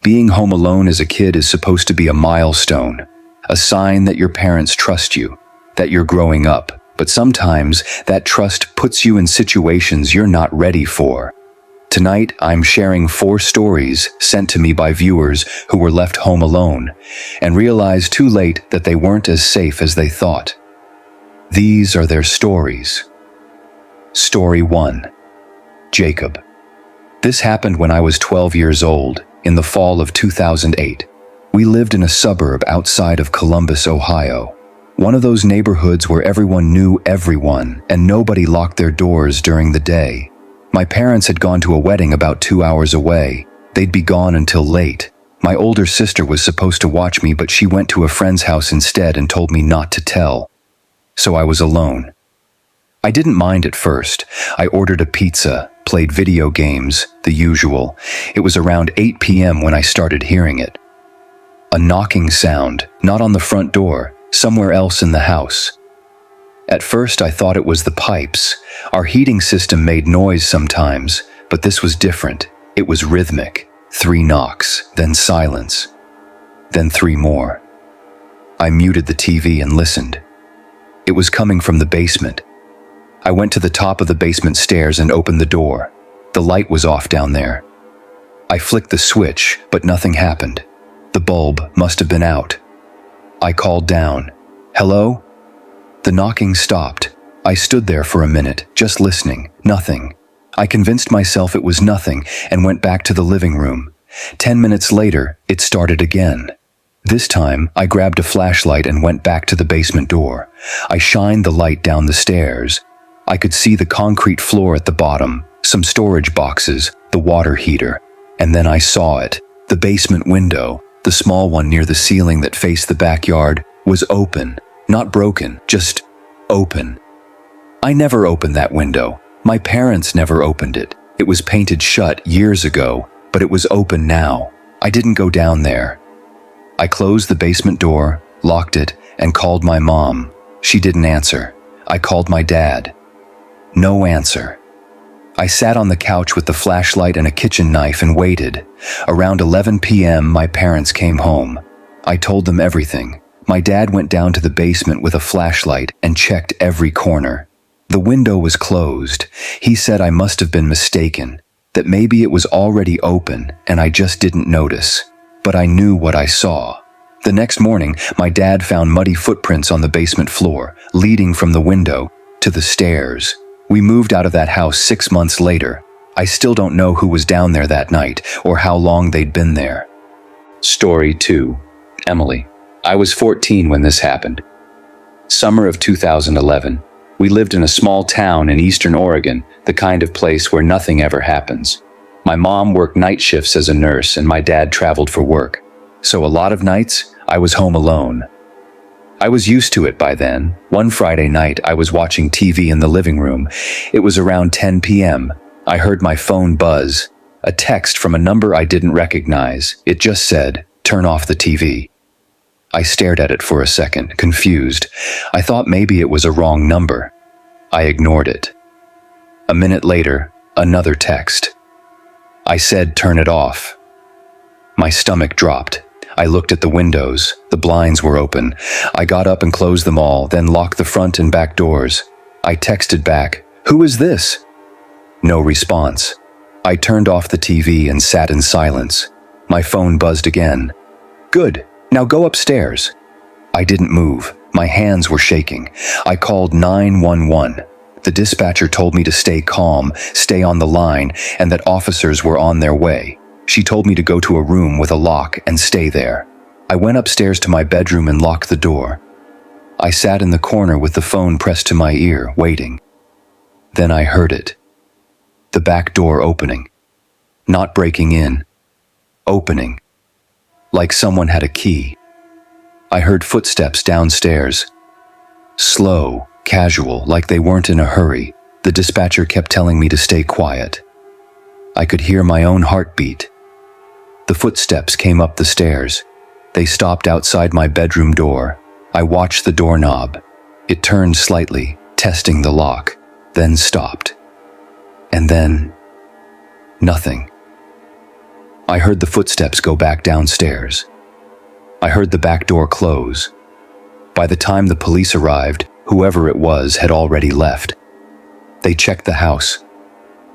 Being home alone as a kid is supposed to be a milestone, a sign that your parents trust you, that you're growing up, but sometimes that trust puts you in situations you're not ready for. Tonight, I'm sharing 4 stories sent to me by viewers who were left home alone and realized too late that they weren't as safe as they thought. These are their stories. Story 1. Jacob. This happened when I was 12 years old, in the fall of 2008. We lived in a suburb outside of Columbus, Ohio. One of those neighborhoods where everyone knew everyone and nobody locked their doors during the day. My parents had gone to a wedding about 2 hours away. They'd be gone until late. My older sister was supposed to watch me, but she went to a friend's house instead and told me not to tell. So I was alone. I didn't mind at first. I ordered a pizza, played video games, the usual. It was around 8 p.m. when I started hearing it. A knocking sound, not on the front door, somewhere else in the house. At first I thought it was the pipes. Our heating system made noise sometimes, but this was different. It was rhythmic. 3 knocks, then silence. Then 3 more. I muted the TV and listened. It was coming from the basement. I went to the top of the basement stairs and opened the door. The light was off down there. I flicked the switch, but nothing happened. The bulb must have been out. I called down. Hello? The knocking stopped. I stood there for a minute, just listening. Nothing. I convinced myself it was nothing and went back to the living room. 10 minutes later, it started again. This time, I grabbed a flashlight and went back to the basement door. I shined the light down the stairs. I could see the concrete floor at the bottom, some storage boxes, the water heater. And then I saw it. The basement window, the small one near the ceiling that faced the backyard, was open. Not broken, just open. I never opened that window. My parents never opened it. It was painted shut years ago, but it was open now. I didn't go down there. I closed the basement door, locked it, and called my mom. She didn't answer. I called my dad. No answer. I sat on the couch with the flashlight and a kitchen knife and waited. Around 11 p.m., my parents came home. I told them everything. My dad went down to the basement with a flashlight and checked every corner. The window was closed. He said I must have been mistaken, that maybe it was already open and I just didn't notice. But I knew what I saw. The next morning, my dad found muddy footprints on the basement floor, leading from the window to the stairs. We moved out of that house 6 months later. I still don't know who was down there that night or how long they'd been there. Story 2. Emily. I was 14 when this happened. Summer of 2011. We lived in a small town in eastern Oregon, the kind of place where nothing ever happens. My mom worked night shifts as a nurse and my dad traveled for work. So a lot of nights, I was home alone. I was used to it by then. One Friday night, I was watching TV in the living room. It was around 10 p.m. I heard my phone buzz. A text from a number I didn't recognize. It just said, "Turn off the TV." I stared at it for a second, confused. I thought maybe it was a wrong number. I ignored it. A minute later, another text. I said, "Turn it off." My stomach dropped. I looked at the windows. The blinds were open. I got up and closed them all, then locked the front and back doors. I texted back, "Who is this?" No response. I turned off the TV and sat in silence. My phone buzzed again. "Good. Now go upstairs." I didn't move. My hands were shaking. I called 911. The dispatcher told me to stay calm, stay on the line, and that officers were on their way. She told me to go to a room with a lock and stay there. I went upstairs to my bedroom and locked the door. I sat in the corner with the phone pressed to my ear, waiting. Then I heard it. The back door opening. Not breaking in. Opening. Like someone had a key. I heard footsteps downstairs. Slow, casual, like they weren't in a hurry. The dispatcher kept telling me to stay quiet. I could hear my own heartbeat. The footsteps came up the stairs. They stopped outside my bedroom door. I watched the doorknob. It turned slightly, testing the lock, then stopped. And then, nothing. I heard the footsteps go back downstairs. I heard the back door close. By the time the police arrived, whoever it was had already left. They checked the house.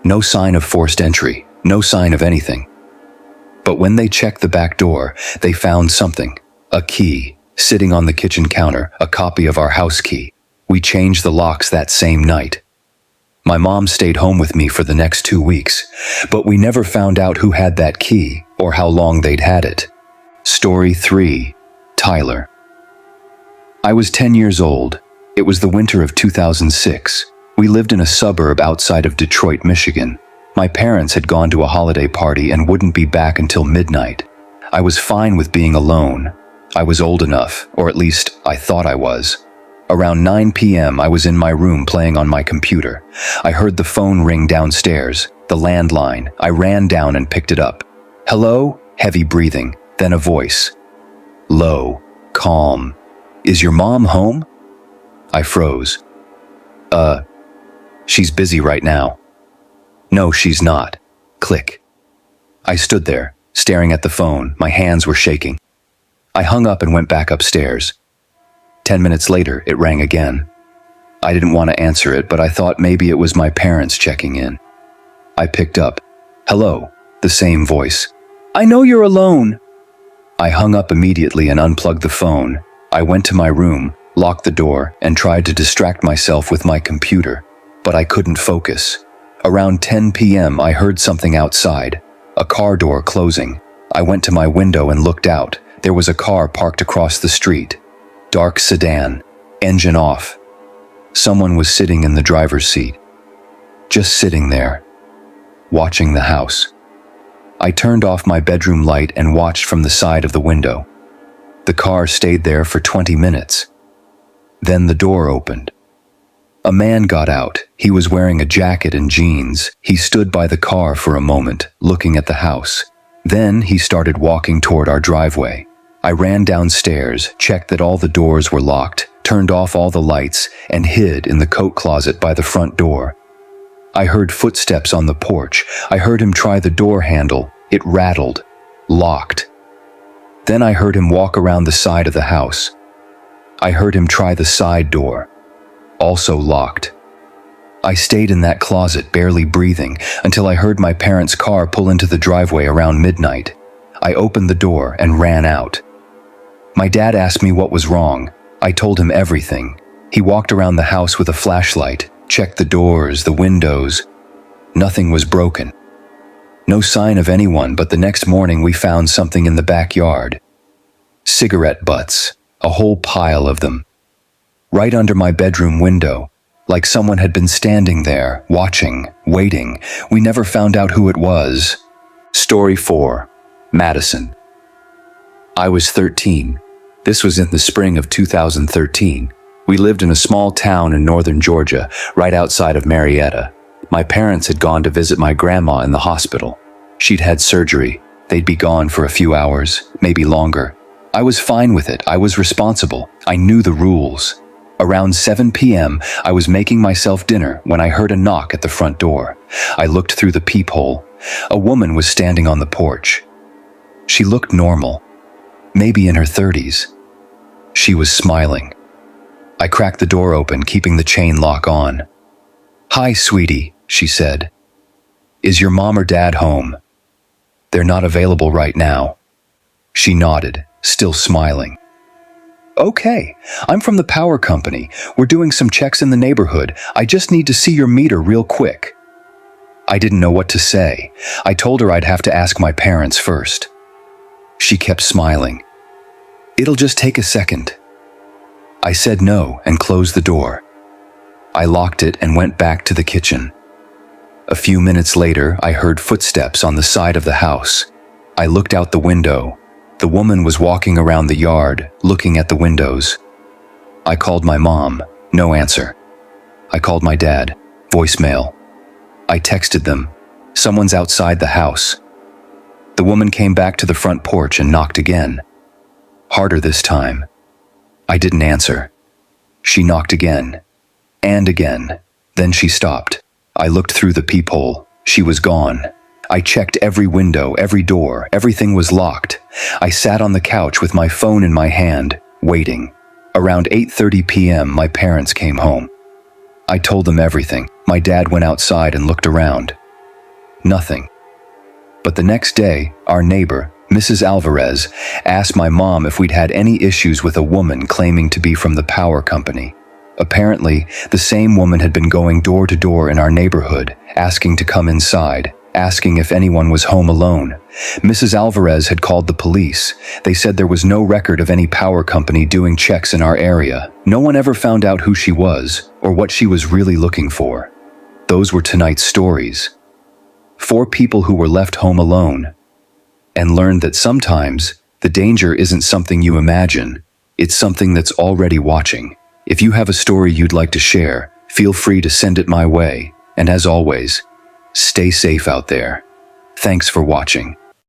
No sign of forced entry, no sign of anything. But when they checked the back door, they found something, a key, sitting on the kitchen counter, a copy of our house key. We changed the locks that same night. My mom stayed home with me for the next 2 weeks, but we never found out who had that key or how long they'd had it. Story 3. Tyler. I was 10 years old. It was the winter of 2006. We lived in a suburb outside of Detroit, Michigan. My parents had gone to a holiday party and wouldn't be back until midnight. I was fine with being alone. I was old enough, or at least I thought I was. Around 9 p.m. I was in my room playing on my computer. I heard the phone ring downstairs, the landline. I ran down and picked it up. Hello? Heavy breathing, then a voice. Low, calm. Is your mom home? I froze. She's busy right now. No, she's not. Click. I stood there, staring at the phone. My hands were shaking. I hung up and went back upstairs. 10 minutes later, it rang again. I didn't want to answer it, but I thought maybe it was my parents checking in. I picked up. Hello, the same voice. I know you're alone. I hung up immediately and unplugged the phone. I went to my room, locked the door, and tried to distract myself with my computer, but I couldn't focus. Around 10 p.m., I heard something outside, a car door closing. I went to my window and looked out. There was a car parked across the street. Dark sedan, engine off. Someone was sitting in the driver's seat. Just sitting there, watching the house. I turned off my bedroom light and watched from the side of the window. The car stayed there for 20 minutes. Then the door opened. A man got out. He was wearing a jacket and jeans. He stood by the car for a moment, looking at the house. Then he started walking toward our driveway. I ran downstairs, checked that all the doors were locked, turned off all the lights, and hid in the coat closet by the front door. I heard footsteps on the porch. I heard him try the door handle. It rattled. Locked. Then I heard him walk around the side of the house. I heard him try the side door. Also locked. I stayed in that closet, barely breathing, until I heard my parents' car pull into the driveway around midnight. I opened the door and ran out. My dad asked me what was wrong. I told him everything. He walked around the house with a flashlight, checked the doors, the windows. Nothing was broken. No sign of anyone, but the next morning we found something in the backyard. Cigarette butts, a whole pile of them. Right under my bedroom window, like someone had been standing there, watching, waiting. We never found out who it was. Story 4. Madison. I was 13. This was in the spring of 2013. We lived in a small town in northern Georgia, right outside of Marietta. My parents had gone to visit my grandma in the hospital. She'd had surgery. They'd be gone for a few hours, maybe longer. I was fine with it. I was responsible. I knew the rules. Around 7 p.m., I was making myself dinner when I heard a knock at the front door. I looked through the peephole. A woman was standing on the porch. She looked normal, maybe in her 30s. She was smiling. I cracked the door open, keeping the chain lock on. "Hi, sweetie," she said. "Is your mom or dad home?" "They're not available right now." She nodded, still smiling. "Okay, I'm from the power company. We're doing some checks in the neighborhood. I just need to see your meter real quick." I didn't know what to say. I told her I'd have to ask my parents first. She kept smiling. "It'll just take a second." I said no and closed the door. I locked it and went back to the kitchen. A few minutes later, I heard footsteps on the side of the house. I looked out the window. The woman was walking around the yard, looking at the windows. I called my mom. No answer. I called my dad. Voicemail. I texted them. "Someone's outside the house." The woman came back to the front porch and knocked again. Harder this time. I didn't answer. She knocked again. And again. Then she stopped. I looked through the peephole. She was gone. I checked every window, every door, everything was locked. I sat on the couch with my phone in my hand, waiting. Around 8:30 p.m., my parents came home. I told them everything. My dad went outside and looked around. Nothing. But the next day, our neighbor, Mrs. Alvarez, asked my mom if we'd had any issues with a woman claiming to be from the power company. Apparently, the same woman had been going door to door in our neighborhood, asking to come inside, asking if anyone was home alone. Mrs. Alvarez had called the police. They said there was no record of any power company doing checks in our area. No one ever found out who she was or what she was really looking for. Those were tonight's stories. 4 people who were left home alone and learned that sometimes the danger isn't something you imagine. It's something that's already watching. If you have a story you'd like to share, feel free to send it my way. And as always, stay safe out there. Thanks for watching.